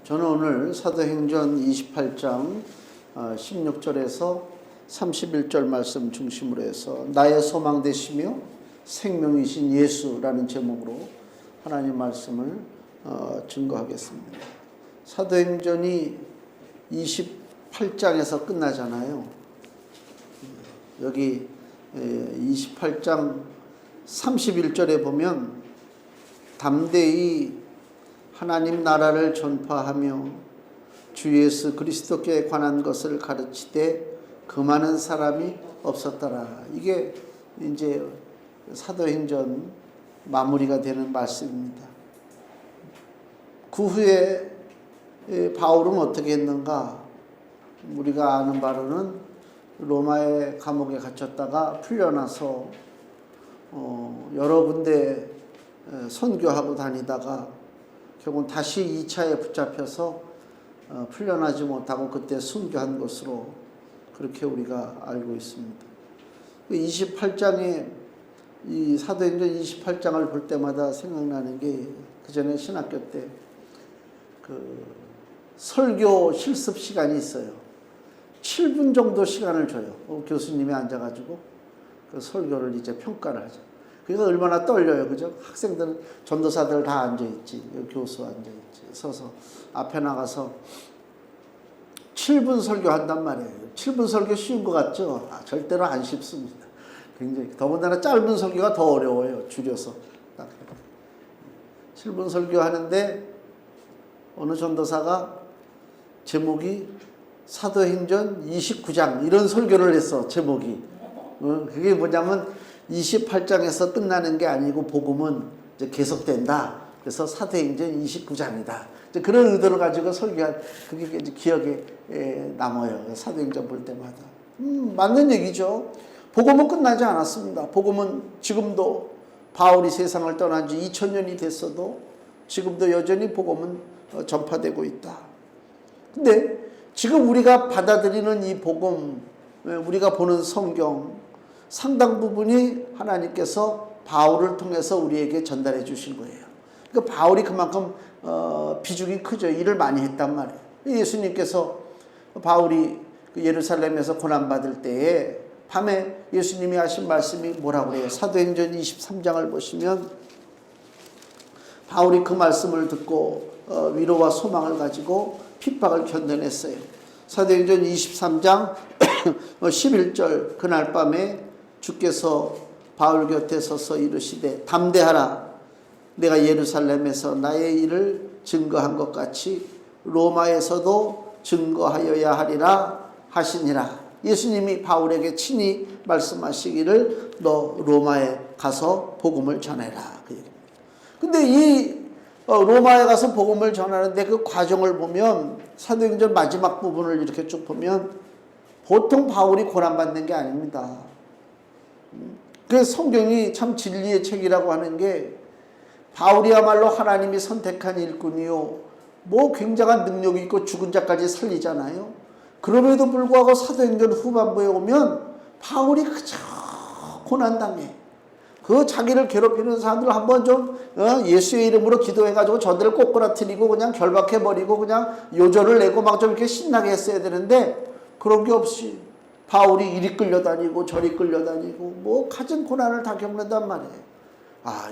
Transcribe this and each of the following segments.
저는 오늘 사도행전 28장 16절에서 31절 말씀 중심으로 해서 나의 소망 되시며 생명이신 예수라는 제목으로 하나님 말씀을 증거하겠습니다. 사도행전이 28장에서 끝나잖아요. 여기 28장 31절에 보면 담대히 하나님 나라를 전파하며 주 예수 그리스도께 관한 것을 가르치되 그 많은 사람이 없었더라. 이게 이제 사도행전 마무리가 되는 말씀입니다. 그 후에 바울은 어떻게 했는가? 우리가 아는 바로는 로마의 감옥에 갇혔다가 풀려나서 여러 군데 선교하고 다니다가 결국은 다시 2차에 붙잡혀서 풀려나지 못하고 그때 순교한 것으로 그렇게 우리가 알고 있습니다. 28장에 이 사도행전 28장을 볼 때마다 생각나는 게 그 전에 신학교 때 그 설교 실습 시간이 있어요. 7분 정도 시간을 줘요. 교수님이 앉아가지고 그 설교를 이제 평가를 하죠. 그러니까 얼마나 떨려요. 그죠? 학생들, 전도사들 다 앉아있지. 교수 앉아있지. 서서 앞에 나가서 7분 설교한단 말이에요. 7분 설교 쉬운 것 같죠? 절대로 안 쉽습니다. 굉장히. 더군다나 짧은 설교가 더 어려워요. 줄여서. 7분 설교하는데 어느 전도사가 제목이 사도행전 29장 이런 설교를 했어. 제목이. 그게 뭐냐면 28장에서 끝나는 게 아니고 복음은 이제 계속된다. 그래서 사도행전 29장이다. 이제 그런 의도를 가지고 설교한 그게 이제 기억에 남아요. 사도행전 볼 때마다. 맞는 얘기죠. 복음은 끝나지 않았습니다. 복음은 지금도 바울이 세상을 떠난 지 2000년이 됐어도 지금도 여전히 복음은 전파되고 있다. 근데 지금 우리가 받아들이는 이 복음, 우리가 보는 성경 상당 부분이 하나님께서 바울을 통해서 우리에게 전달해 주신 거예요. 그러니까 바울이 그만큼 비중이 크죠. 일을 많이 했단 말이에요. 예수님께서 바울이 예루살렘에서 고난받을 때에 밤에 예수님이 하신 말씀이 뭐라고 그래요? 사도행전 23장을 보시면 바울이 그 말씀을 듣고 위로와 소망을 가지고 핍박을 견뎌냈어요. 사도행전 23장 11절 그날 밤에 주께서 바울 곁에 서서 이르시되 담대하라 내가 예루살렘에서 나의 일을 증거한 것 같이 로마에서도 증거하여야 하리라 하시니라. 예수님이 바울에게 친히 말씀하시기를 너 로마에 가서 복음을 전해라. 그 얘기입니다. 근데 이 로마에 가서 복음을 전하는데 그 과정을 보면 사도행전 마지막 부분을 이렇게 쭉 보면 보통 바울이 고난받는 게 아닙니다. 그래서 성경이 참 진리의 책이라고 하는 게 바울이야말로 하나님이 선택한 일꾼이요 뭐 굉장한 능력이 있고 죽은 자까지 살리잖아요. 그럼에도 불구하고 사도행전 후반부에 오면 바울이 그저 고난당해. 그 자기를 괴롭히는 사람들 한번 좀 예수의 이름으로 기도해가지고 저들을 꼬꾸라뜨리고 그냥 결박해버리고 그냥 요절을 내고 막 좀 이렇게 신나게 했어야 되는데 그런 게 없이 바울이 이리 끌려다니고 저리 끌려다니고 뭐 갖은 고난을 다 겪는단 말이에요.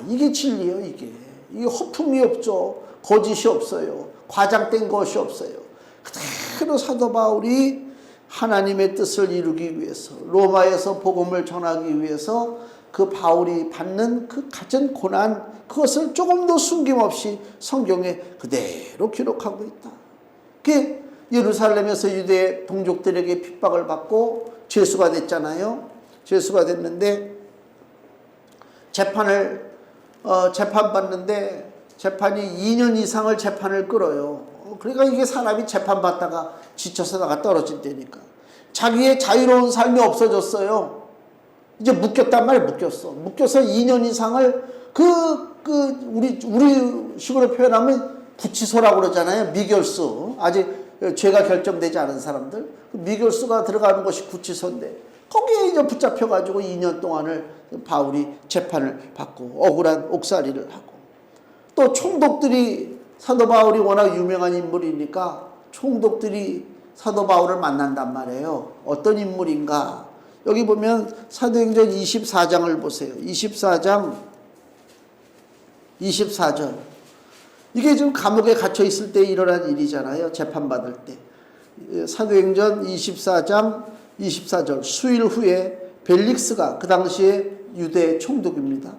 이게 진리예요. 이게 허풍이 없죠. 거짓이 없어요. 과장된 것이 없어요. 그대로 사도 바울이 하나님의 뜻을 이루기 위해서 로마에서 복음을 전하기 위해서 그 바울이 받는 그 갖은 고난 그것을 조금도 숨김없이 성경에 그대로 기록하고 있다. 그게 예루살렘에서 유대 동족들에게 핍박을 받고 죄수가 됐잖아요. 죄수가 됐는데 재판받는데 재판이 2년 이상을 재판을 끌어요. 그러니까 이게 사람이 재판받다가 지쳐서 나가 떨어진다니까. 자기의 자유로운 삶이 없어졌어요. 이제 묶였단 말이에요. 묶여서 2년 이상을 우리 식으로 표현하면 구치소라고 그러잖아요. 미결수. 아직 죄가 결정되지 않은 사람들. 미결수가 들어가는 것이 구치소인데 거기에 이제 붙잡혀가지고 2년 동안을 바울이 재판을 받고 억울한 옥살이를 하고 또 총독들이 사도 바울이 워낙 유명한 인물이니까 총독들이 사도 바울을 만난단 말이에요. 어떤 인물인가? 여기 보면 사도행전 24장을 보세요. 24장 24절. 이게 지금 감옥에 갇혀 있을 때 일어난 일이잖아요. 재판받을 때. 사도행전 24장 24절. 수일 후에 벨릭스가, 그 당시에 유대 총독입니다.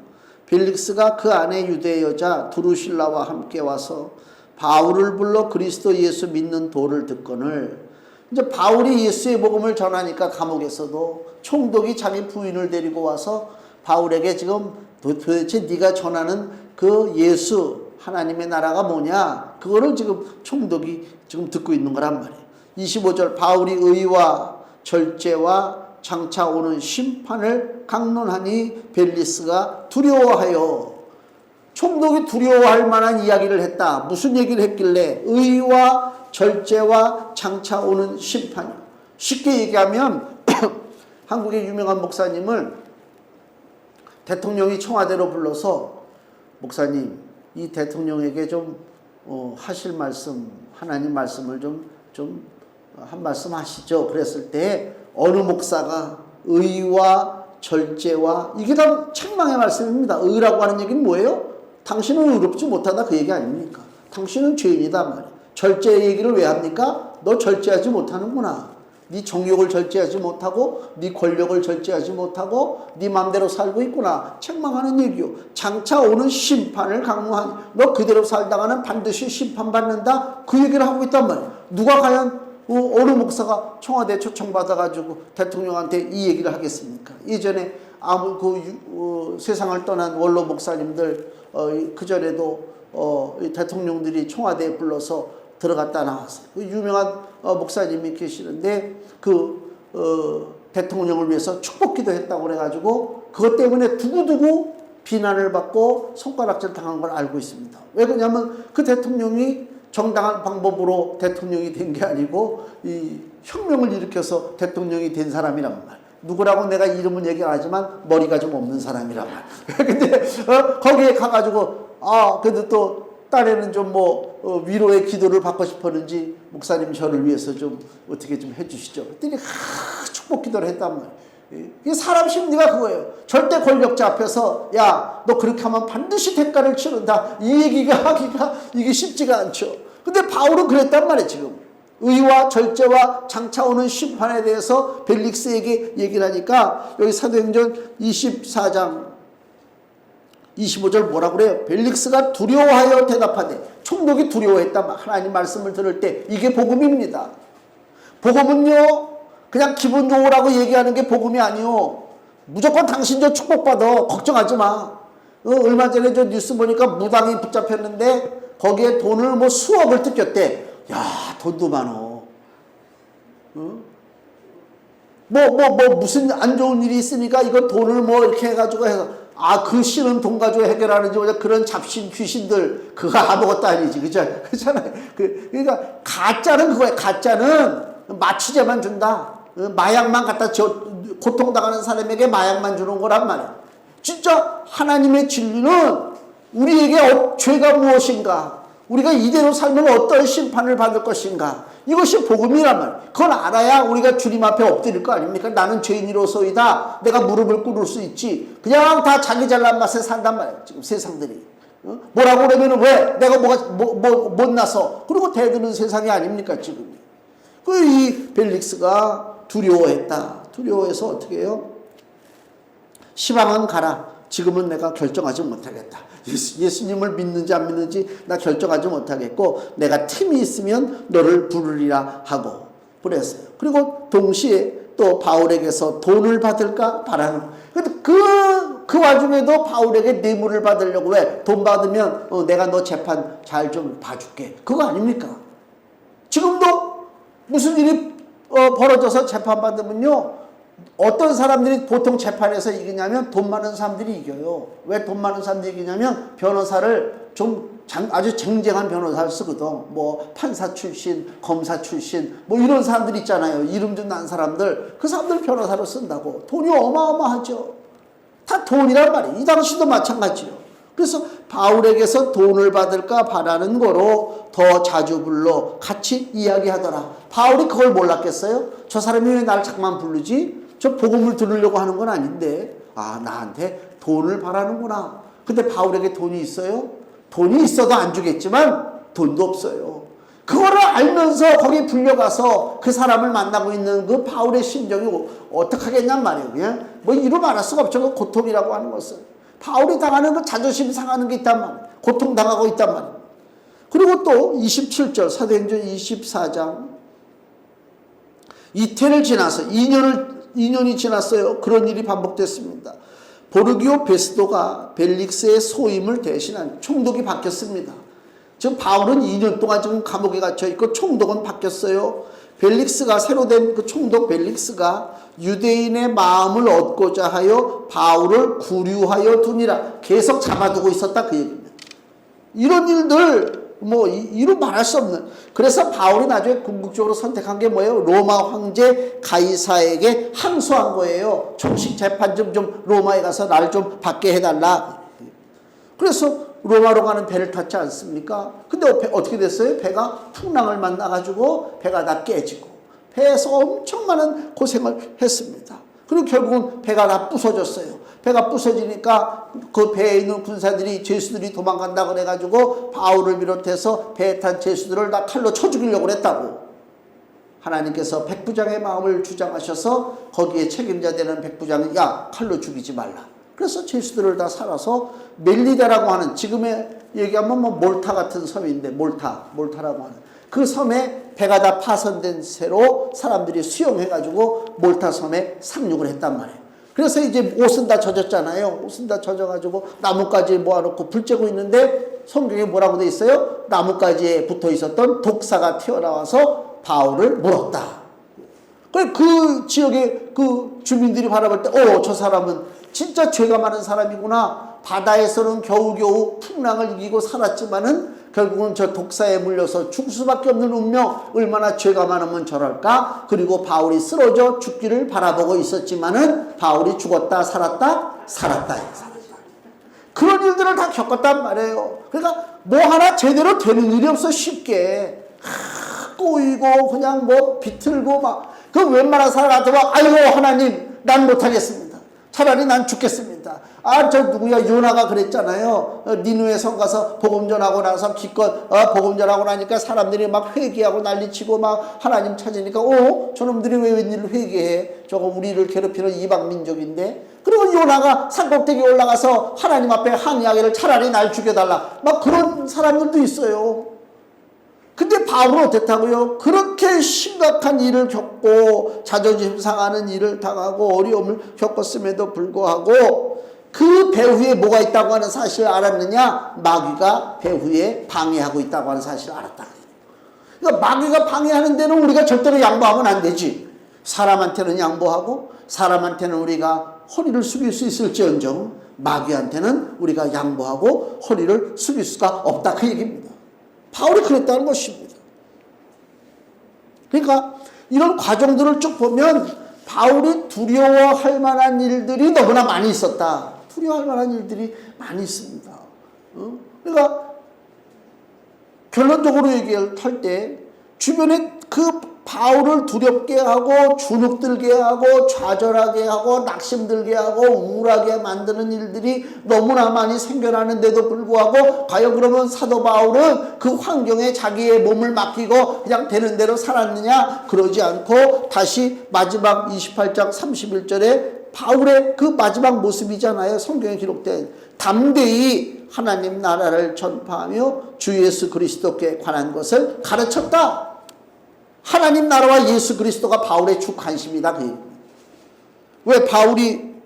벨릭스가 그 안에 유대 여자 드루실라와 함께 와서 바울을 불러 그리스도 예수 믿는 도를 듣거늘. 이제 바울이 예수의 복음을 전하니까 감옥에서도 총독이 자기 부인을 데리고 와서 바울에게 지금 도대체 네가 전하는 그 예수 하나님의 나라가 뭐냐, 그거를 지금 총독이 지금 듣고 있는 거란 말이에요. 25절. 바울이 의와 절제와 장차 오는 심판을 강론하니 벨리스가 두려워하여. 총독이 두려워할 만한 이야기를 했다. 무슨 얘기를 했길래? 의와 절제와 장차 오는 심판. 쉽게 얘기하면 한국의 유명한 목사님을 대통령이 청와대로 불러서 목사님, 이 대통령에게 좀 하실 말씀, 하나님 말씀을 좀 한 말씀 하시죠. 그랬을 때 어느 목사가 의와 절제와, 이게 다 책망의 말씀입니다. 의라고 하는 얘기는 뭐예요? 당신은 의롭지 못하다, 그 얘기 아닙니까? 당신은 죄인이다 말이에요. 절제 얘기를 왜 합니까? 너 절제하지 못하는구나. 네 정욕을 절제하지 못하고, 네 권력을 절제하지 못하고, 네 마음대로 살고 있구나. 책망하는 얘기요. 장차 오는 심판을 강구한, 너 그대로 살다가는 반드시 심판받는다. 그 얘기를 하고 있단 말이에요. 누가 과연 어느 목사가 청와대 초청받아가지고 대통령한테 이 얘기를 하겠습니까? 예전에 세상을 떠난 원로 목사님들, 그전에도 대통령들이 청와대에 불러서 들어갔다 나왔어요. 유명한 목사님이 계시는데 대통령을 위해서 축복기도 했다고 그래가지고 그것 때문에 두고두고 비난을 받고 손가락질 당한 걸 알고 있습니다. 왜 그러냐면 그 대통령이 정당한 방법으로 대통령이 된 게 아니고 이 혁명을 일으켜서 대통령이 된 사람이란 말. 누구라고 내가 이름은 얘기 안 하지만 머리가 좀 없는 사람이란 말. 근데 거기에 가가지고 그래도 또 딸에는 좀 위로의 기도를 받고 싶었는지 목사님 저를 위해서 좀 어떻게 좀 해주시죠. 그랬더니 축복 기도를 했단 말이에요. 이게 사람 심리가 그거예요. 절대 권력자 앞에서 야, 너 그렇게 하면 반드시 대가를 치른다, 이 얘기가 하기가 이게 쉽지가 않죠. 근데 바울은 그랬단 말이에요. 지금 의와 절제와 장차 오는 심판에 대해서 벨릭스에게 얘기를 하니까 여기 사도행전 24장 25절 뭐라고 그래요? 벨릭스가 두려워하여 대답하되. 총독이 두려워했다. 하나님 말씀을 들을 때. 이게 복음입니다. 복음은요 그냥 기분 좋으라고 얘기하는 게 복음이 아니요, 무조건 당신 저 축복받아, 걱정하지 마. 얼마 전에 저 뉴스 보니까 무당이 붙잡혔는데 거기에 돈을 수억을 뜯겼대. 야, 돈도 많어. 무슨 안 좋은 일이 있으니까 이거 돈을 이렇게 해가지고 해서 그 씨는 돈 가지고 해결하는지 그런 잡신 귀신들, 그거 아무것도 아니지. 그렇잖아요. 그러니까 가짜는 그거야. 가짜는 마취제만 준다. 마약만 갖다 고통당하는 사람에게 마약만 주는 거란 말이야. 진짜 하나님의 진리는 우리에게 죄가 무엇인가, 우리가 이대로 살면 어떤 심판을 받을 것인가, 이것이 복음이란 말이에요. 그걸 알아야 우리가 주님 앞에 엎드릴 거 아닙니까? 나는 죄인이로소이다. 내가 무릎을 꿇을 수 있지. 그냥 다 자기 잘난 맛에 산단 말이에요. 지금 세상들이. 뭐라고 그러면 왜? 내가 못나서. 그리고 대드는 세상이 아닙니까 지금. 이 벨릭스가 두려워했다. 두려워해서 어떻게 해요? 시방은 가라. 지금은 내가 결정하지 못하겠다. 예수님을 믿는지 안 믿는지 나 결정하지 못하겠고 내가 틈이 있으면 너를 부르리라 하고 그랬어요. 그리고 동시에 또 바울에게서 돈을 받을까 바라는. 그 와중에도 바울에게 뇌물을 받으려고. 왜? 돈 받으면 내가 너 재판 잘 좀 봐줄게. 그거 아닙니까? 지금도 무슨 일이 벌어져서 재판 받으면요, 어떤 사람들이 보통 재판에서 이기냐면 돈 많은 사람들이 이겨요. 왜 돈 많은 사람들이 이기냐면 변호사를 좀 아주 쟁쟁한 변호사를 쓰거든. 판사 출신, 검사 출신, 이런 사람들 있잖아요. 이름 좀 난 사람들. 그 사람들 변호사로 쓴다고. 돈이 어마어마하죠. 다 돈이란 말이에요. 이 당시도 마찬가지요. 그래서 바울에게서 돈을 받을까 바라는 거로 더 자주 불러 같이 이야기하더라. 바울이 그걸 몰랐겠어요? 저 사람이 왜 날 자꾸만 부르지? 저 복음을 들으려고 하는 건 아닌데, 아, 나한테 돈을 바라는구나. 근데 바울에게 돈이 있어요? 돈이 있어도 안 주겠지만 돈도 없어요. 그거를 알면서 거기 불려가서 그 사람을 만나고 있는 그 바울의 심정이 어떡하겠냔 말이에요. 그냥 뭐 이루 말할 수가 없죠. 그 고통이라고 하는 것은. 바울이 당하는 그 자존심 상하는 게 있단 말이에요. 고통당하고 있단 말이에요. 그리고 또 27절 사도행전 24장 이태를 지나서 2년이 지났어요. 그런 일이 반복됐습니다. 보르기오 베스도가 벨릭스의 소임을 대신한 총독이 바뀌었습니다. 지금 바울은 2년 동안 지금 감옥에 갇혀 있고 총독은 바뀌었어요. 벨릭스가 새로 된 그 총독 벨릭스가 유대인의 마음을 얻고자 하여 바울을 구류하여 두니라. 계속 잡아두고 있었다 그 얘기입니다. 이런 일들 뭐 이루 말할 수 없는. 그래서 바울이 나중에 궁극적으로 선택한 게 뭐예요? 로마 황제 가이사에게 항소한 거예요. 총식 재판 좀 로마에 가서 나를 좀 받게 해달라. 그래서 로마로 가는 배를 탔지 않습니까? 근데 어떻게 됐어요? 배가 풍랑을 만나가지고 배가 다 깨지고 배에서 엄청 많은 고생을 했습니다. 그리고 결국은 배가 다 부서졌어요. 배가 부서지니까 그 배에 있는 군사들이 죄수들이 도망간다 그래가지고 바울을 비롯해서 배에 탄 죄수들을 다 칼로 쳐 죽이려고 그랬다고. 하나님께서 백부장의 마음을 주장하셔서 거기에 책임자 되는 백부장이 야 칼로 죽이지 말라. 그래서 죄수들을 다 살아서 멜리다라고 하는 지금의 얘기하면 뭐 몰타 같은 섬인데 몰타라고 하는 그 섬에 배가 다 파손된 채로 사람들이 수용해가지고 몰타 섬에 상륙을 했단 말이에요. 그래서 이제 옷은 다 젖었잖아요. 옷은 다 젖어가지고 나뭇가지에 모아놓고 불 쬐고 있는데 성경에 뭐라고 돼 있어요? 나뭇가지에 붙어 있었던 독사가 튀어나와서 바울을 물었다. 그 지역의 그 주민들이 바라볼 때, 저 사람은 진짜 죄가 많은 사람이구나. 바다에서는 겨우겨우 풍랑을 이기고 살았지만은 결국은 저 독사에 물려서 죽을 수밖에 없는 운명, 얼마나 죄가 많으면 저럴까? 그리고 바울이 쓰러져 죽기를 바라보고 있었지만은 바울이 죽었다, 살았다. 그런 일들을 다 겪었단 말이에요. 그러니까 뭐 하나 제대로 되는 일이 없어 쉽게. 꼬이고 그냥 뭐 비틀고 막 그 웬만한 사람 같으면 아이고 하나님 난 못하겠습니다. 차라리 난 죽겠습니다. 저 누구야 요나가 그랬잖아요. 니누에 성 가서 복음 전하고 나서 기껏 복음 전하고 나니까 사람들이 막 회개하고 난리치고 막 하나님 찾으니까 저놈들이 왜 웬일로 회개해? 저거 우리를 괴롭히는 이방 민족인데. 그리고 요나가 산꼭대기에 올라가서 하나님 앞에 항의하기를 차라리 날 죽여달라. 막 그런 사람들도 있어요. 근데 바울은 어땠다고요? 그렇게 심각한 일을 겪고 자존심 상하는 일을 당하고 어려움을 겪었음에도 불구하고 그 배후에 뭐가 있다고 하는 사실을 알았느냐? 마귀가 배후에 방해하고 있다고 하는 사실을 알았다. 그러니까 마귀가 방해하는 데는 우리가 절대로 양보하면 안 되지. 사람한테는 양보하고 사람한테는 우리가 허리를 숙일 수 있을지언정 마귀한테는 우리가 양보하고 허리를 숙일 수가 없다 그 얘기입니다. 바울이 그랬다는 것입니다. 그러니까 이런 과정들을 쭉 보면 바울이 두려워할 만한 일들이 너무나 많이 있었다. 두려워할 만한 일들이 많이 있습니다. 그러니까 결론적으로 얘기할 때 주변에 그 바울을 두렵게 하고 주눅들게 하고 좌절하게 하고 낙심들게 하고 우울하게 만드는 일들이 너무나 많이 생겨나는데도 불구하고 과연 그러면 사도 바울은 그 환경에 자기의 몸을 맡기고 그냥 되는 대로 살았느냐? 그러지 않고 다시 마지막 28장 31절에 바울의 그 마지막 모습이잖아요. 성경에 기록된 담대히 하나님 나라를 전파하며 주 예수 그리스도께 관한 것을 가르쳤다. 하나님 나라와 예수 그리스도가 바울의 주 관심이다. 왜 바울이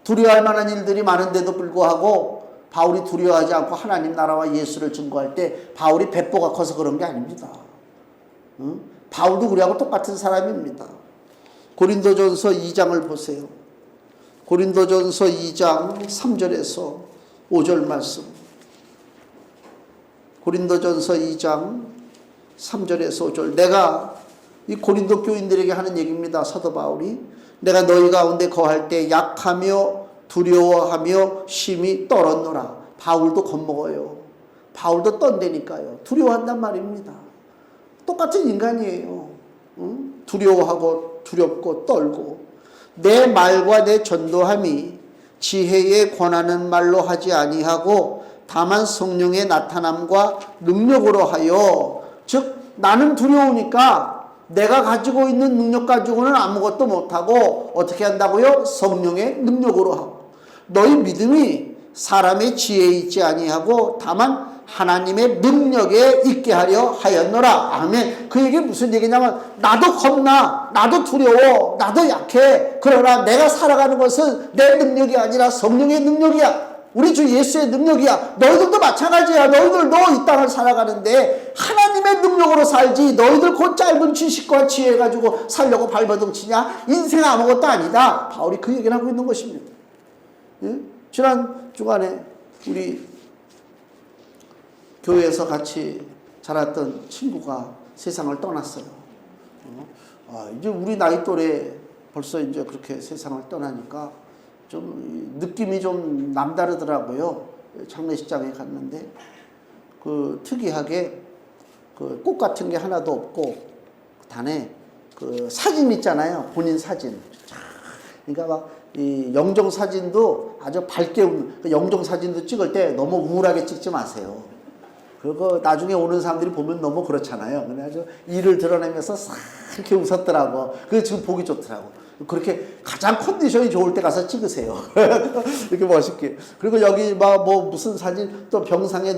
두려워할 만한 일들이 많은데도 불구하고 바울이 두려워하지 않고 하나님 나라와 예수를 증거할 때 바울이 배포가 커서 그런 게 아닙니다. 바울도 우리하고 똑같은 사람입니다. 고린도전서 2장을 보세요. 고린도전서 2장 3절에서 5절 말씀. 고린도전서 2장 3절에서 5절. 내가 이 고린도 교인들에게 하는 얘기입니다. 사도 바울이 내가 너희 가운데 거할 때 약하며 두려워하며 심히 떨었노라. 바울도 겁먹어요. 바울도 떤다니까요. 두려워한단 말입니다. 똑같은 인간이에요. 응? 두려워하고 두렵고 떨고 내 말과 내 전도함이 지혜에 권하는 말로 하지 아니하고 다만 성령의 나타남과 능력으로 하여 즉 나는 두려우니까 내가 가지고 있는 능력 가지고는 아무것도 못하고 어떻게 한다고요? 성령의 능력으로 하고 너희 믿음이 사람의 지혜에 있지 아니하고 다만 하나님의 능력에 있게 하려 하였노라. 아멘. 그 얘기 무슨 얘기냐면 나도 겁나, 나도 두려워, 나도 약해. 그러나 내가 살아가는 것은 내 능력이 아니라 성령의 능력이야. 우리 주 예수의 능력이야. 너희들도 마찬가지야. 너희들도 이 땅을 살아가는데 하나님의 능력으로 살지 너희들 그 짧은 지식과 지혜 가지고 살려고 발버둥치냐? 인생 아무것도 아니다. 바울이 그 얘기를 하고 있는 것입니다. 예? 지난 주간에 우리 교회에서 같이 자랐던 친구가 세상을 떠났어요. 이제 우리 나이 또래 벌써 이제 그렇게 세상을 떠나니까 좀 느낌이 좀 남다르더라고요. 장례식장에 갔는데 그 특이하게 그 꽃 같은 게 하나도 없고 단에 그 사진 있잖아요. 본인 사진. 그러니까 막 이 영정 사진도 아주 밝게 영정 사진도 찍을 때 너무 우울하게 찍지 마세요. 그거 나중에 오는 사람들이 보면 너무 그렇잖아요. 근데 아주 이를 드러내면서 싹 이렇게 웃었더라고. 그게 지금 보기 좋더라고. 그렇게 가장 컨디션이 좋을 때 가서 찍으세요. 이렇게 멋있게. 그리고 여기 막 뭐 무슨 사진 또 병상에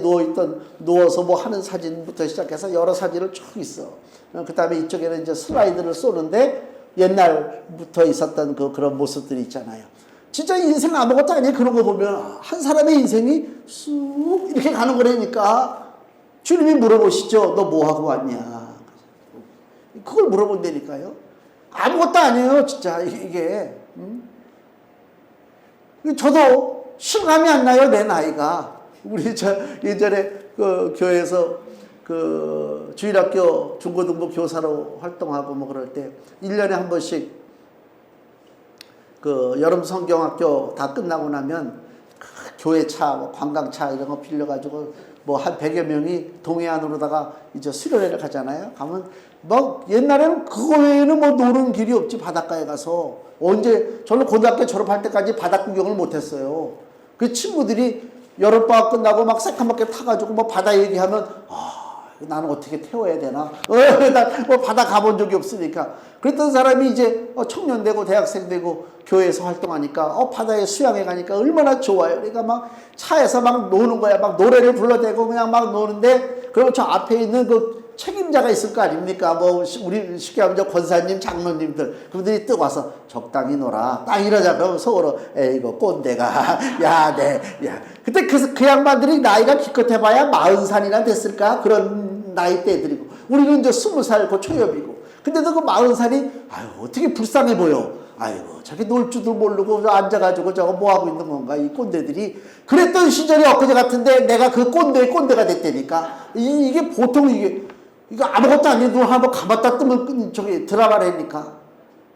누워서 뭐 하는 사진부터 시작해서 여러 사진을 쭉 있어. 그 다음에 이쪽에는 이제 슬라이드를 쏘는데 옛날부터 있었던 그런 모습들이 있잖아요. 진짜 인생 아무것도 아니에요. 그런 거 보면 한 사람의 인생이 쑥 이렇게 가는 거라니까. 주님이 물어보시죠. 너 뭐 하고 왔냐? 그걸 물어본다니까요. 아무것도 아니에요. 진짜 이게. 저도 실감이 안 나요. 내 나이가. 우리 저 예전에 그 교회에서 그 주일학교 중고등부 교사로 활동하고 뭐 그럴 때 1년에 한 번씩 그 여름 성경학교 다 끝나고 나면 그 교회 차, 뭐 관광차 이런 거 빌려가지고 뭐 한 100여 명이 동해안으로다가 이제 수련회를 가잖아요. 가면 뭐 옛날에는 그거 외에는 뭐 노는 길이 없지. 바닷가에 가서 언제 저는 고등학교 졸업할 때까지 바다 구경을 못했어요. 그 친구들이 여름방학 끝나고 막 새까맣게 타가지고 뭐 바다 얘기하면 나는 어떻게 태워야 되나? 나 뭐 바다 가본 적이 없으니까. 그랬던 사람이 이제 청년 되고 대학생 되고 교회에서 활동하니까 바다에 수영해 가니까 얼마나 좋아요. 그러니까 막 차에서 막 노는 거야. 막 노래를 불러대고 그냥 막 노는데 그럼 저 앞에 있는 그 책임자가 있을 거 아닙니까? 뭐 우리 쉽게 하면 저 권사님, 장로님들 그분들이 뜨고 와서 적당히 놀아. 딱 이러자. 그러면 속으로 에이고 꼰대가 야, 네, 야. 그때 그 양반들이 나이가 기껏해봐야 40살이나 됐을까? 그런 나이대들이고 우리는 이제 20살 그 초엽이고. 근데도 그 40살이 아유 어떻게 불쌍해 보여. 아이고 저기 놀 줄도 모르고 앉아가지고 저거 뭐하고 있는 건가 이 꼰대들이. 그랬던 시절이 엊그제 같은데 내가 그 꼰대의 꼰대가 됐다니까. 이게 보통 이거 아무것도 아닌 눈 한번 감았다 뜨면 저기 드라마라니까.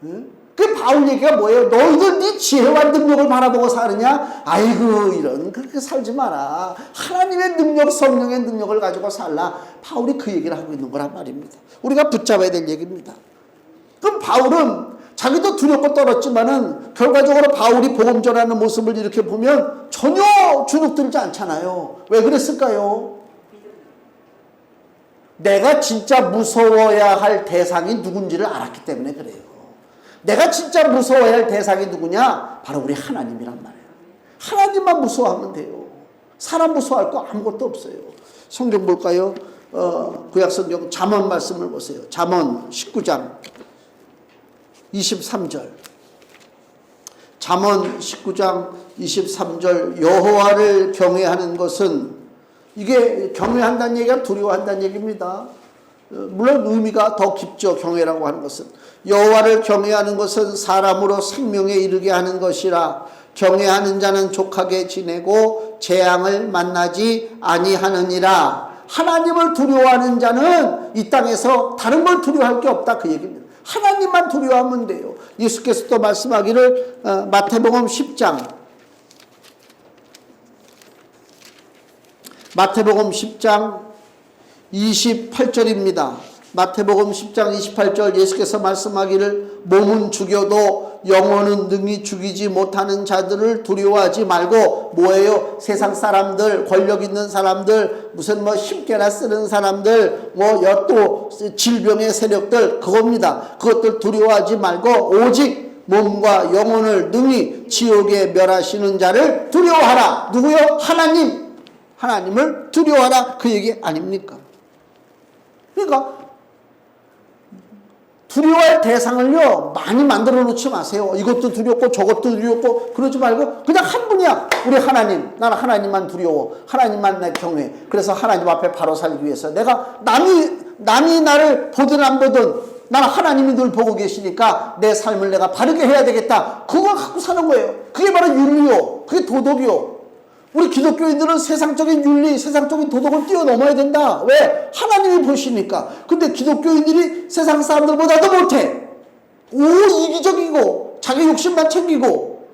응? 그 바울 얘기가 뭐예요? 너희들 네 지혜와 능력을 바라보고 사느냐? 아이고 이런 그렇게 살지 마라. 하나님의 능력, 성령의 능력을 가지고 살라. 바울이 그 얘기를 하고 있는 거란 말입니다. 우리가 붙잡아야 될 얘기입니다. 그럼 바울은 자기도 두렵고 떨었지만은 결과적으로 바울이 복음 전하는 모습을 이렇게 보면 전혀 주눅들지 않잖아요. 왜 그랬을까요? 내가 진짜 무서워야 할 대상이 누군지를 알았기 때문에 그래요. 내가 진짜 무서워야 할 대상이 누구냐? 바로 우리 하나님이란 말이에요. 하나님만 무서워하면 돼요. 사람 무서워할 거 아무것도 없어요. 성경 볼까요? 구약성경 잠언 말씀을 보세요. 잠언 19장 23절. 잠언 19장 23절. 여호와를 경외하는 것은 이게 경외한다는 얘기가 두려워한다는 얘기입니다. 물론 의미가 더 깊죠. 경외라고 하는 것은. 여호와를 경외하는 것은 사람으로 생명에 이르게 하는 것이라. 경외하는 자는 족하게 지내고 재앙을 만나지 아니하느니라. 하나님을 두려워하는 자는 이 땅에서 다른 걸 두려워할 게 없다 그 얘기입니다. 하나님만 두려워하면 돼요. 예수께서 또 말씀하기를 마태복음 10장 마태복음 10장 28절입니다. 마태복음 10장 28절 예수께서 말씀하기를 몸은 죽여도 영혼은 능히 죽이지 못하는 자들을 두려워하지 말고 뭐예요? 세상 사람들, 권력 있는 사람들, 무슨 뭐 힘께나 쓰는 사람들, 뭐 또 질병의 세력들 그겁니다. 그것들 두려워하지 말고 오직 몸과 영혼을 능히 지옥에 멸하시는 자를 두려워하라. 누구요? 하나님. 하나님을 두려워하라. 그 얘기 아닙니까? 그러니까 두려워할 대상을요 많이 만들어 놓지 마세요. 이것도 두렵고 저것도 두렵고 그러지 말고 그냥 한 분이야. 우리 하나님. 나는 하나님만 두려워. 하나님만 내 경외. 그래서 하나님 앞에 바로 살기 위해서 내가 남이 나를 보든 안 보든 나는 하나님이 늘 보고 계시니까 내 삶을 내가 바르게 해야 되겠다. 그걸 갖고 사는 거예요. 그게 바로 윤리요. 그게 도덕이요. 우리 기독교인들은 세상적인 윤리, 세상적인 도덕을 뛰어넘어야 된다. 왜? 하나님이 보시니까. 근데 기독교인들이 세상 사람들보다도 못해. 이기적이고 자기 욕심만 챙기고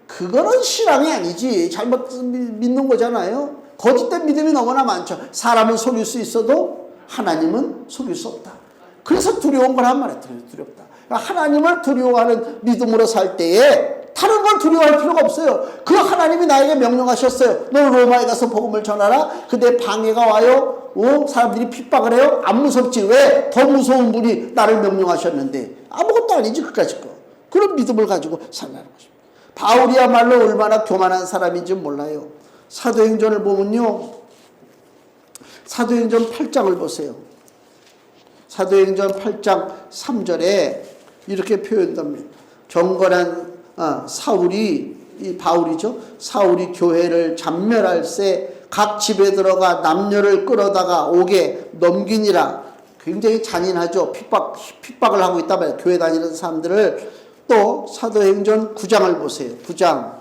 그거는 신앙이 아니지. 잘못 믿는 거잖아요. 거짓된 믿음이 너무나 많죠. 사람은 속일 수 있어도 하나님은 속일 수 없다. 그래서 두려운 거란 말이에요. 두렵다. 그러니까 하나님을 두려워하는 믿음으로 살 때에 다른 걸 두려워할 필요가 없어요. 그 하나님이 나에게 명령하셨어요. 너 로마에 가서 복음을 전하라. 근데 방해가 와요. 사람들이 핍박을 해요. 안 무섭지. 왜? 더 무서운 분이 나를 명령하셨는데. 아무것도 아니지 그까짓 거. 그런 믿음을 가지고 살라는 것입니다. 바울이야말로 얼마나 교만한 사람인지 몰라요. 사도행전을 보면요. 사도행전 8장을 보세요. 사도행전 8장 3절에 이렇게 표현됩니다. 경건한 사울이, 이 바울이죠. 사울이 교회를 잔멸할세 각 집에 들어가 남녀를 끌어다가 옥에 넘기니라. 굉장히 잔인하죠. 핍박을 하고 있단 말이에요. 교회 다니는 사람들을. 또 사도행전 9장을 보세요. 9장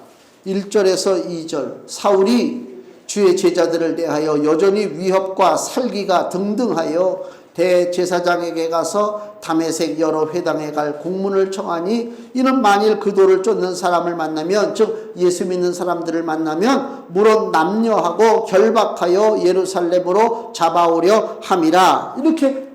1절에서 2절. 사울이 주의 제자들을 대하여 여전히 위협과 살기가 등등하여 대제사장에게 가서 다메섹 여러 회당에 갈 공문을 청하니 이는 만일 그 도를 쫓는 사람을 만나면 즉 예수 믿는 사람들을 만나면 물론 남녀하고 결박하여 예루살렘으로 잡아오려 함이라. 이렇게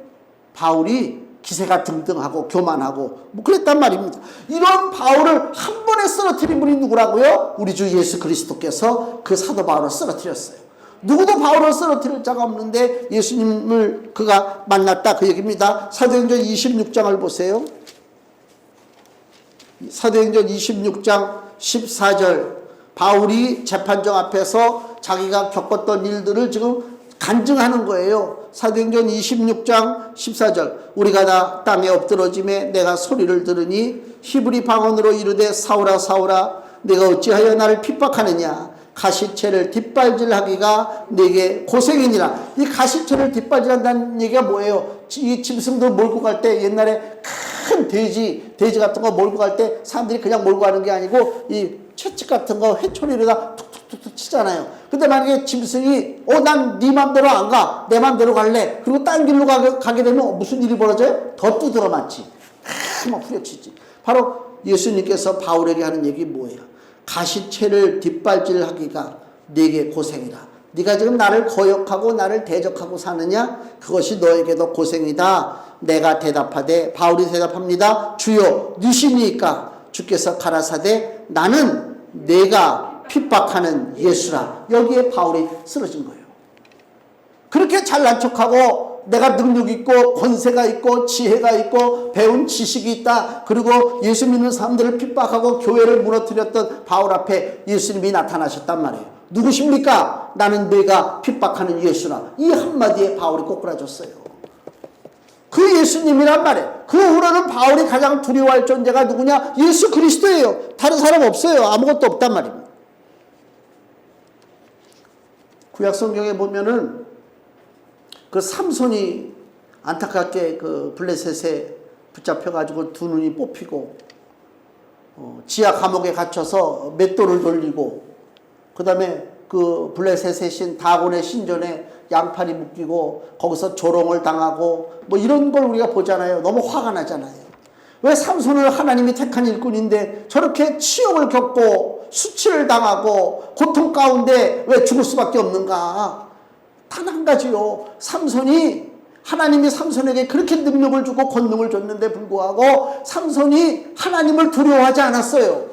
바울이 기세가 등등하고 교만하고 뭐 그랬단 말입니다. 이런 바울을 한 번에 쓰러뜨린 분이 누구라고요? 우리 주 예수 그리스도께서 그 사도 바울을 쓰러뜨렸어요. 누구도 바울을 쓰러뜨릴 자가 없는데 예수님을 그가 만났다 그 얘기입니다. 사도행전 26장을 보세요. 사도행전 26장 14절. 바울이 재판정 앞에서 자기가 겪었던 일들을 지금 간증하는 거예요. 사도행전 26장 14절. 우리가 다 땅에 엎드러짐에 내가 소리를 들으니 히브리 방언으로 이르되 사울아 사울아 내가 어찌하여 나를 핍박하느냐. 가시체를 뒷발질하기가 내게 고생이니라. 이 가시체를 뒷발질한다는 얘기가 뭐예요? 이 짐승들 몰고 갈 때 옛날에 큰 돼지 같은 거 몰고 갈 때 사람들이 그냥 몰고 가는 게 아니고 이 채찍 같은 거 회초리로다 툭툭툭툭 치잖아요. 근데 만약에 짐승이 난 네 맘대로 안 가. 내 맘대로 갈래. 그리고 딴 길로 가게 되면 무슨 일이 벌어져요? 더 두드러 맞지. 막 후려치지. 바로 예수님께서 바울에게 하는 얘기 뭐예요? 가시체를 뒷발질하기가 네게 고생이라. 네가 지금 나를 거역하고 나를 대적하고 사느냐? 그것이 너에게도 고생이다. 내가 대답하되 바울이 대답합니다. 주여 누시니까? 주께서 가라사대 나는 내가 핍박하는 예수라. 여기에 바울이 쓰러진 거예요. 그렇게 잘난 척하고 내가 능력 있고 권세가 있고 지혜가 있고 배운 지식이 있다. 그리고 예수 믿는 사람들을 핍박하고 교회를 무너뜨렸던 바울 앞에 예수님이 나타나셨단 말이에요. 누구십니까? 나는 내가 핍박하는 예수라. 이 한마디에 바울이 꼬꾸라졌어요. 그 예수님이란 말이에요. 그 후로는 바울이 가장 두려워할 존재가 누구냐? 예수 그리스도예요. 다른 사람 없어요. 아무것도 없단 말입니다. 구약 성경에 보면은 그 삼손이 안타깝게 그 블레셋에 붙잡혀가지고 두 눈이 뽑히고 지하 감옥에 갇혀서 맷돌을 돌리고 그 다음에 그 블레셋의 신 다곤의 신전에 양팔이 묶이고 거기서 조롱을 당하고 뭐 이런 걸 우리가 보잖아요. 너무 화가 나잖아요. 왜 삼손을 하나님이 택한 일꾼인데 저렇게 치욕을 겪고 수치를 당하고 고통 가운데 왜 죽을 수밖에 없는가? 단 한 가지요. 삼손이 하나님이 삼손에게 그렇게 능력을 주고 권능을 줬는데 불구하고 삼손이 하나님을 두려워하지 않았어요.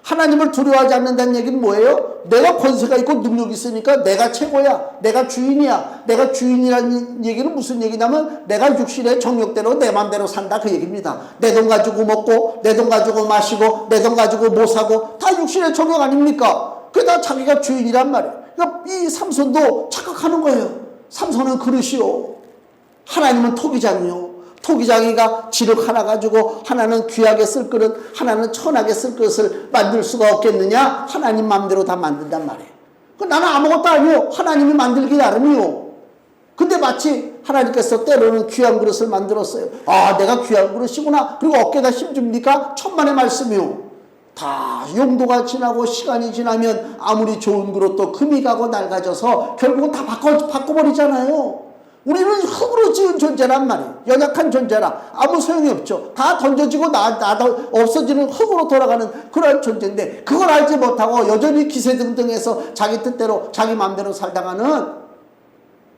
하나님을 두려워하지 않는다는 얘기는 뭐예요? 내가 권세가 있고 능력이 있으니까 내가 최고야. 내가 주인이야. 내가 주인이라는 얘기는 무슨 얘기냐면 내가 육신의 정욕대로 내 맘대로 산다 그 얘기입니다. 내 돈 가지고 먹고 내 돈 가지고 마시고 내 돈 가지고 뭐 사고 다 육신의 정욕 아닙니까? 그러다 자기가 주인이란 말이에요. 그러니까 이 삼손도 착각하는 거예요. 삼손은 그릇이요. 하나님은 토기장이요. 토기장이가 지륵 하나 가지고 하나는 귀하게 쓸 그릇, 하나는 천하게 쓸 그릇을 만들 수가 없겠느냐? 하나님 마음대로 다 만든단 말이에요. 나는 아무것도 아니요. 하나님이 만들기 나름이요. 근데 마치 하나님께서 때로는 귀한 그릇을 만들었어요. 아, 내가 귀한 그릇이구나. 그리고 어깨에다 힘줍니까? 천만의 말씀이요. 다 용도가 지나고 시간이 지나면 아무리 좋은 그릇도 금이 가고 낡아져서 결국은 다 바꿔버리잖아요. 우리는 흙으로 지은 존재란 말이에요. 연약한 존재라 아무 소용이 없죠. 다 던져지고 나도 없어지는 흙으로 돌아가는 그런 존재인데 그걸 알지 못하고 여전히 기세등등해서 자기 뜻대로 자기 마음대로 살다가는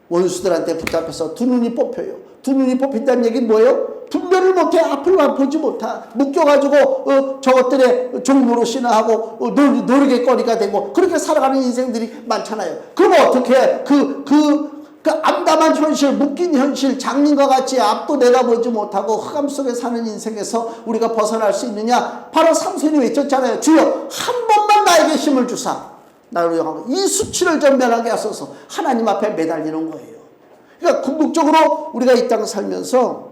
원수들한테 붙잡혀서 두 눈이 뽑혀요. 두 눈이 뽑힌다는 얘기는 뭐예요? 분별을 못해. 앞을 보지 못하. 묶여가지고 저것들의 종노릇이나 하고 노르개거리가 되고 그렇게 살아가는 인생들이 많잖아요. 그럼 어떻게 그 암담한 현실, 묶인 현실, 장님과 같이 앞도 내다보지 못하고 흑암 속에 사는 인생에서 우리가 벗어날 수 있느냐? 바로 삼손이 외쳤잖아요. 주여 한 번만 나에게 힘을 주사 나를 영하고 이 수치를 전면하게 하소서. 하나님 앞에 매달리는 거예요. 그러니까 궁극적으로 우리가 이 땅 살면서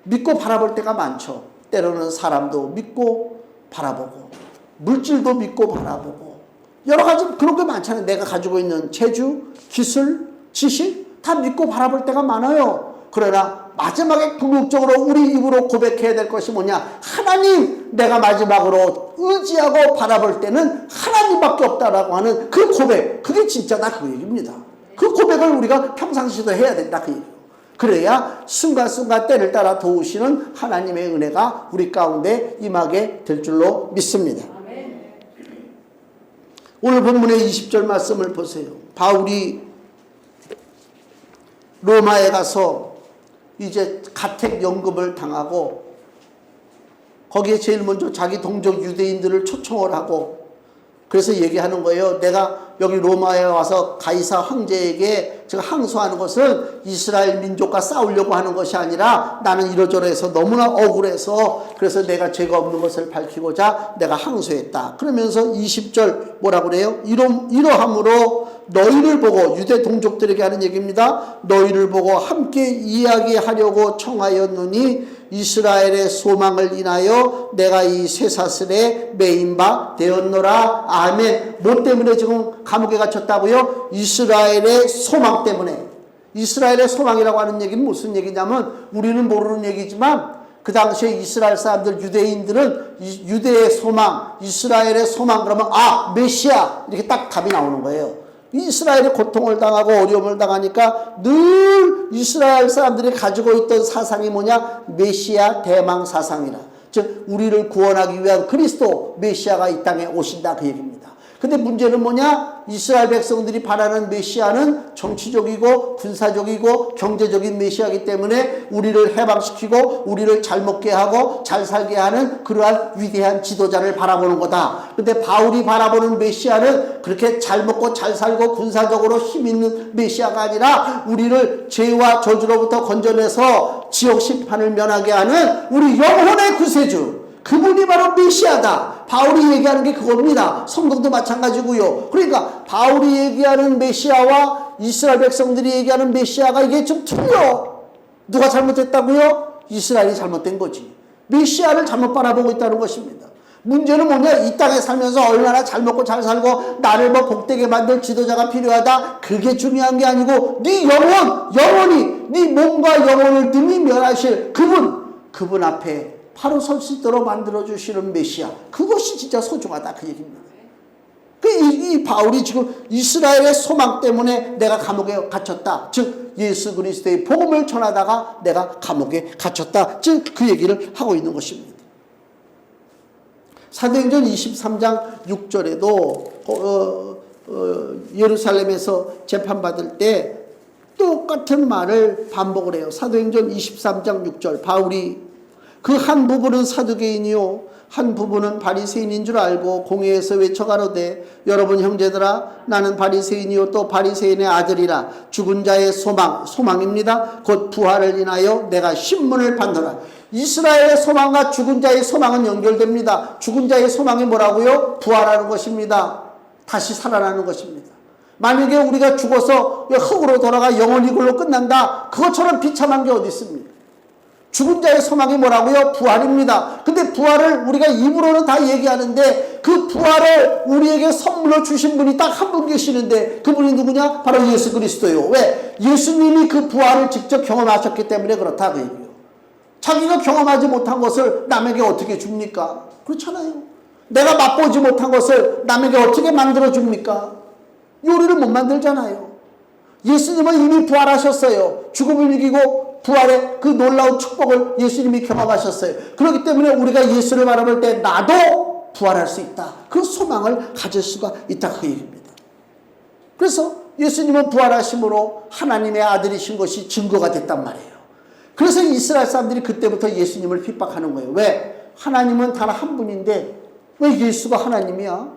믿고 바라볼 때가 많죠. 때로는 사람도 믿고 바라보고 물질도 믿고 바라보고 여러 가지 그런 게 많잖아요. 내가 가지고 있는 재주, 기술, 지식 다 믿고 바라볼 때가 많아요. 그러나 마지막에 궁극적으로 우리 입으로 고백해야 될 것이 뭐냐? 하나님, 내가 마지막으로 의지하고 바라볼 때는 하나님밖에 없다라고 하는 그 고백, 그게 진짜다 그 얘기입니다. 그 고백을 우리가 평상시도 해야 된다 그 얘기예요. 그래야 순간순간 때를 따라 도우시는 하나님의 은혜가 우리 가운데 임하게 될 줄로 믿습니다. 오늘 본문의 20절 말씀을 보세요. 바울이 로마에 가서 이제 가택 연금을 당하고 거기에 제일 먼저 자기 동족 유대인들을 초청을 하고 그래서 얘기하는 거예요. 내가 여기 로마에 와서 가이사 황제에게 제가 항소하는 것은 이스라엘 민족과 싸우려고 하는 것이 아니라 나는 이러저러해서 너무나 억울해서 그래서 내가 죄가 없는 것을 밝히고자 내가 항소했다. 그러면서 20절 뭐라고 그래요? 이러함으로 너희를 보고 유대 동족들에게 하는 얘기입니다. 너희를 보고 함께 이야기하려고 청하였느니 이스라엘의 소망을 인하여 내가 이 쇠사슬에 매인 바 되었노라. 아멘. 뭐 때문에 지금 감옥에 갇혔다고요? 이스라엘의 소망 때문에. 이스라엘의 소망이라고 하는 얘기는 무슨 얘기냐면 우리는 모르는 얘기지만 그 당시에 이스라엘 사람들 유대인들은 유대의 소망, 이스라엘의 소망 그러면 아 메시아 이렇게 딱 답이 나오는 거예요. 이스라엘이 고통을 당하고 어려움을 당하니까 늘 이스라엘 사람들이 가지고 있던 사상이 뭐냐? 메시아 대망 사상이라. 즉 우리를 구원하기 위한 그리스도 메시아가 이 땅에 오신다 그 얘기입니다. 근데 문제는 뭐냐? 이스라엘 백성들이 바라는 메시아는 정치적이고 군사적이고 경제적인 메시아이기 때문에 우리를 해방시키고 우리를 잘 먹게 하고 잘 살게 하는 그러한 위대한 지도자를 바라보는 거다. 근데 바울이 바라보는 메시아는 그렇게 잘 먹고 잘 살고 군사적으로 힘 있는 메시아가 아니라 우리를 죄와 저주로부터 건져내서 지옥 심판을 면하게 하는 우리 영혼의 구세주, 그분이 바로 메시아다. 바울이 얘기하는 게 그겁니다. 성경도 마찬가지고요. 그러니까 바울이 얘기하는 메시아와 이스라엘 백성들이 얘기하는 메시아가 이게 좀 틀려. 누가 잘못했다고요? 이스라엘이 잘못된 거지. 메시아를 잘못 바라보고 있다는 것입니다. 문제는 뭐냐? 이 땅에 살면서 얼마나 잘 먹고 잘 살고 나를 뭐 복되게 만들 지도자가 필요하다. 그게 중요한 게 아니고 네 영혼이 네 몸과 영혼을 등이 멸하실 그분 앞에 바로 설 수 있도록 만들어주시는 메시아. 그것이 진짜 소중하다 그 얘기입니다. 이 바울이 지금 이스라엘의 소망 때문에 내가 감옥에 갇혔다. 즉 예수 그리스도의 복음을 전하다가 내가 감옥에 갇혔다. 즉 그 얘기를 하고 있는 것입니다. 사도행전 23장 6절에도 예루살렘에서 재판받을 때 똑같은 말을 반복을 해요. 사도행전 23장 6절 바울이 그 한 부분은 사두개인이요 한 부분은 바리새인인 줄 알고 공회에서 외쳐가로되 여러분 형제들아 나는 바리새인이요 또 바리새인의 아들이라 죽은 자의 소망입니다. 곧 부활을 인하여 내가 신문을 받노라. 이스라엘의 소망과 죽은 자의 소망은 연결됩니다. 죽은 자의 소망이 뭐라고요? 부활하는 것입니다. 다시 살아나는 것입니다. 만약에 우리가 죽어서 흙으로 돌아가 영원히 그걸로 끝난다. 그것처럼 비참한 게 어디 있습니까? 죽은 자의 소망이 뭐라고요? 부활입니다. 근데 부활을 우리가 입으로는 다 얘기하는데 그 부활을 우리에게 선물로 주신 분이 딱 한 분 계시는데 그분이 누구냐? 바로 예수 그리스도요. 왜? 예수님이 그 부활을 직접 경험하셨기 때문에 그렇다 그 얘기예요. 자기가 경험하지 못한 것을 남에게 어떻게 줍니까? 그렇잖아요. 내가 맛보지 못한 것을 남에게 어떻게 만들어 줍니까? 요리를 못 만들잖아요. 예수님은 이미 부활하셨어요. 죽음을 이기고 부활의 그 놀라운 축복을 예수님이 경험하셨어요. 그렇기 때문에 우리가 예수를 바라볼 때 나도 부활할 수 있다. 그 소망을 가질 수가 있다 그 얘기입니다. 그래서 예수님은 부활하심으로 하나님의 아들이신 것이 증거가 됐단 말이에요. 그래서 이스라엘 사람들이 그때부터 예수님을 핍박하는 거예요. 왜? 하나님은 단 한 분인데 왜 예수가 하나님이야?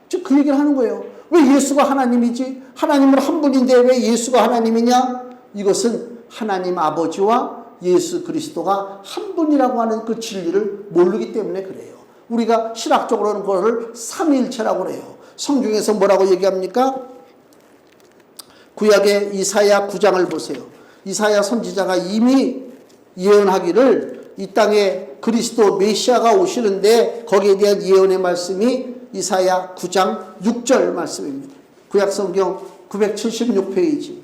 즉 그 얘기를 하는 거예요. 왜 예수가 하나님이지? 하나님은 한 분인데 왜 예수가 하나님이냐? 이것은 하나님 아버지와 예수 그리스도가 한 분이라고 하는 그 진리를 모르기 때문에 그래요. 우리가 신학적으로는 그거를 삼위일체라고 해요. 성경에서 뭐라고 얘기합니까? 구약의 이사야 9장을 보세요. 이사야 선지자가 이미 예언하기를 이 땅에 그리스도 메시아가 오시는데 거기에 대한 예언의 말씀이 이사야 9장 6절 말씀입니다. 구약 성경 976페이지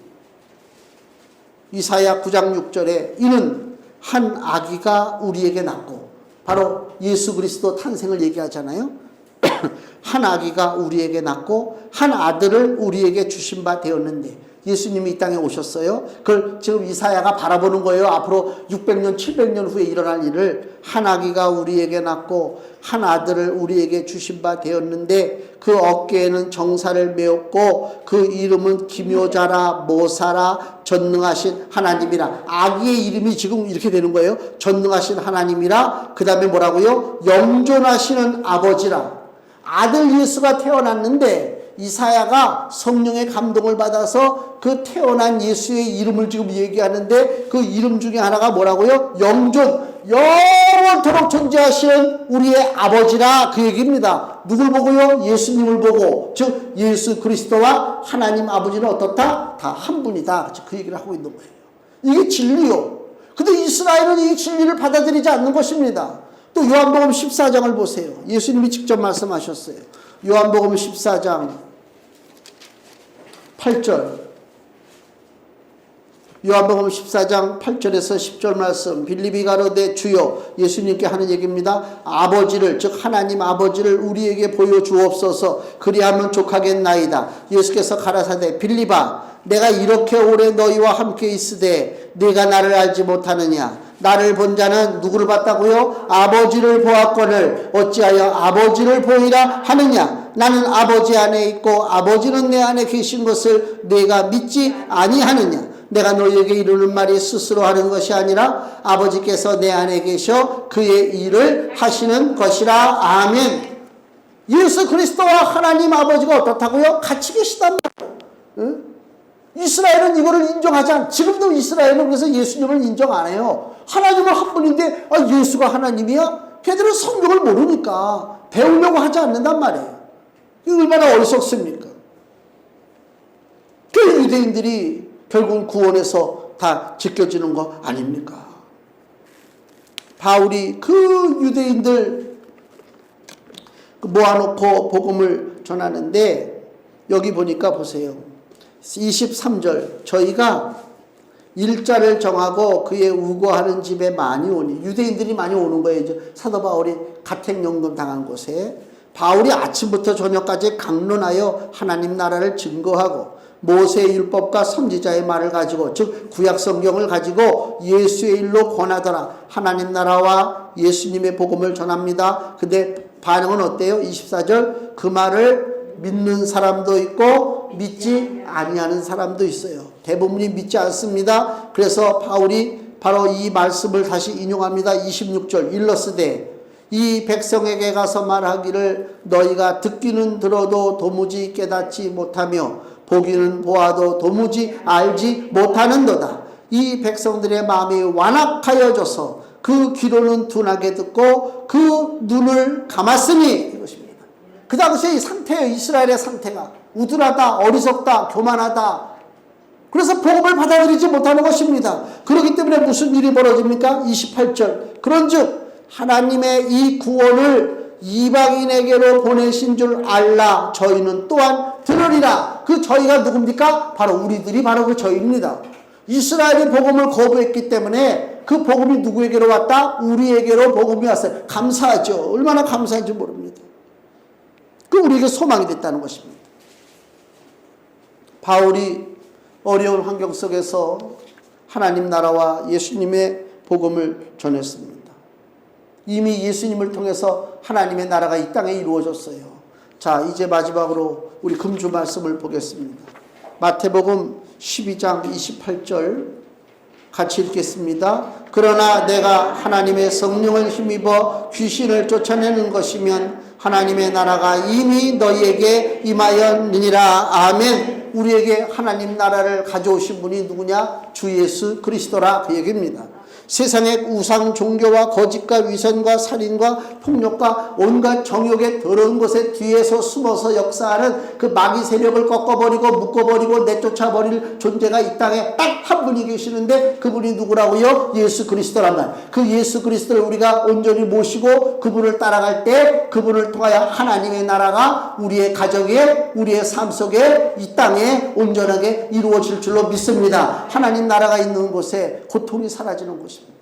이사야 9장 6절에 이는 한 아기가 우리에게 낳고 바로 예수 그리스도 탄생을 얘기하잖아요. 한 아기가 우리에게 낳고 한 아들을 우리에게 주신 바 되었는데 예수님이 이 땅에 오셨어요. 그걸 지금 이사야가 바라보는 거예요. 앞으로 600년 700년 후에 일어날 일을 한 아기가 우리에게 낳고 한 아들을 우리에게 주신 바 되었는데 그 어깨에는 정사를 메었고 그 이름은 기묘자라 모사라 전능하신 하나님이라. 아기의 이름이 지금 이렇게 되는 거예요. 전능하신 하나님이라. 그 다음에 뭐라고요? 영존하시는 아버지라. 아들 예수가 태어났는데 이사야가 성령의 감동을 받아서 그 태어난 예수의 이름을 지금 얘기하는데 그 이름 중에 하나가 뭐라고요? 영존, 영원토록 존재하시는 우리의 아버지라 그 얘기입니다. 누굴 보고요? 예수님을 보고, 즉 예수 그리스도와 하나님 아버지는 어떻다? 다 한 분이다. 그 얘기를 하고 있는 거예요. 이게 진리요. 근데 이스라엘은 이 진리를 받아들이지 않는 것입니다. 또 요한복음 14장을 보세요. 예수님이 직접 말씀하셨어요. 요한복음 14장 8절. 요한복음 14장 8절에서 10절 말씀. 빌립이 가로되 주여, 예수님께 하는 얘기입니다. 아버지를, 즉 하나님 아버지를 우리에게 보여주옵소서. 그리하면 족하겠나이다. 예수께서 가라사대 빌립아, 내가 이렇게 오래 너희와 함께 있으되 네가 나를 알지 못하느냐? 나를 본 자는 누구를 봤다고요? 아버지를 보았거늘 어찌하여 아버지를 보이라 하느냐? 나는 아버지 안에 있고 아버지는 내 안에 계신 것을 네가 믿지 아니하느냐? 내가 너희에게 이르는 말이 스스로 하는 것이 아니라 아버지께서 내 안에 계셔 그의 일을 하시는 것이라. 아멘. 예수 그리스도와 하나님 아버지가 어떻다고요? 같이 계시단 말이에요. 응? 이스라엘은 이거를 인정하지 않아. 지금도 이스라엘은 그래서 예수님을 인정 안 해요. 하나님은 한 분인데 예수가 하나님이야? 걔들은 성경을 모르니까 배우려고 하지 않는단 말이에요. 이게 얼마나 어리석습니까? 그 유대인들이 결국은 구원에서 다 지켜지는 거 아닙니까? 바울이 그 유대인들 모아놓고 복음을 전하는데 여기 보니까 보세요. 23절 저희가 일자를 정하고 그의 우거하는 집에 많이 오니 유대인들이 많이 오는 거예요. 이제 사도 바울이 가택연금 당한 곳에 바울이 아침부터 저녁까지 강론하여 하나님 나라를 증거하고 모세의 율법과 선지자의 말을 가지고 즉 구약 성경을 가지고 예수의 일로 권하더라. 하나님 나라와 예수님의 복음을 전합니다. 근데 반응은 어때요? 24절 그 말을 믿는 사람도 있고 믿지 아니하는 사람도 있어요. 대부분이 믿지 않습니다. 그래서 바울이 바로 이 말씀을 다시 인용합니다. 26절 일러스되 이 백성에게 가서 말하기를 너희가 듣기는 들어도 도무지 깨닫지 못하며 보기는 보아도 도무지 알지 못하는도다. 이 백성들의 마음이 완악하여져서 그 귀로는 둔하게 듣고 그 눈을 감았으니 이것입니다. 그 당시에 이 상태예요. 이스라엘의 상태가 우둔하다, 어리석다, 교만하다. 그래서 복음을 받아들이지 못하는 것입니다. 그렇기 때문에 무슨 일이 벌어집니까? 28절 그런즉 하나님의 이 구원을 이방인에게로 보내신 줄 알라 저희는 또한 들으리라. 그 저희가 누굽니까? 바로 우리들이 바로 그 저희입니다. 이스라엘이 복음을 거부했기 때문에 그 복음이 누구에게로 왔다? 우리에게로 복음이 왔어요. 감사하죠. 얼마나 감사한지 모릅니다. 그 우리에게 소망이 됐다는 것입니다. 바울이 어려운 환경 속에서 하나님 나라와 예수님의 복음을 전했습니다. 이미 예수님을 통해서 하나님의 나라가 이 땅에 이루어졌어요. 자, 이제 마지막으로 우리 금주 말씀을 보겠습니다. 마태복음 12장 28절 같이 읽겠습니다. 그러나 내가 하나님의 성령을 힘입어 귀신을 쫓아내는 것이면 하나님의 나라가 이미 너희에게 임하였느니라. 아멘. 우리에게 하나님 나라를 가져오신 분이 누구냐? 주 예수 그리스도라 그 얘기입니다. 세상의 우상 종교와 거짓과 위선과 살인과 폭력과 온갖 정욕의 더러운 것에 뒤에서 숨어서 역사하는 그 마귀 세력을 꺾어버리고 묶어버리고 내쫓아버릴 존재가 이 땅에 딱 한 분이 계시는데 그분이 누구라고요? 예수 그리스도란 말. 그 예수 그리스도를 우리가 온전히 모시고 그분을 따라갈 때 그분을 통하여 하나님의 나라가 우리의 가정에 우리의 삶 속에 이 땅에 온전하게 이루어질 줄로 믿습니다. 하나님 나라가 있는 곳에 고통이 사라지는 곳입니다.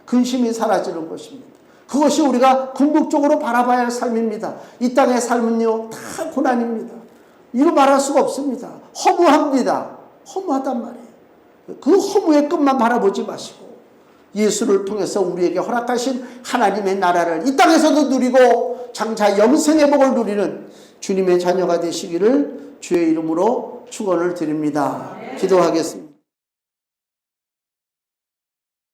근심이 사라지는 것입니다. 그것이 우리가 궁극적으로 바라봐야 할 삶입니다. 이 땅의 삶은요 다 고난입니다. 이루 말할 수가 없습니다. 허무합니다. 허무하단 말이에요. 그 허무의 끝만 바라보지 마시고 예수를 통해서 우리에게 허락하신 하나님의 나라를 이 땅에서도 누리고 장차 영생의 복을 누리는 주님의 자녀가 되시기를 주의 이름으로 축원을 드립니다. 기도하겠습니다.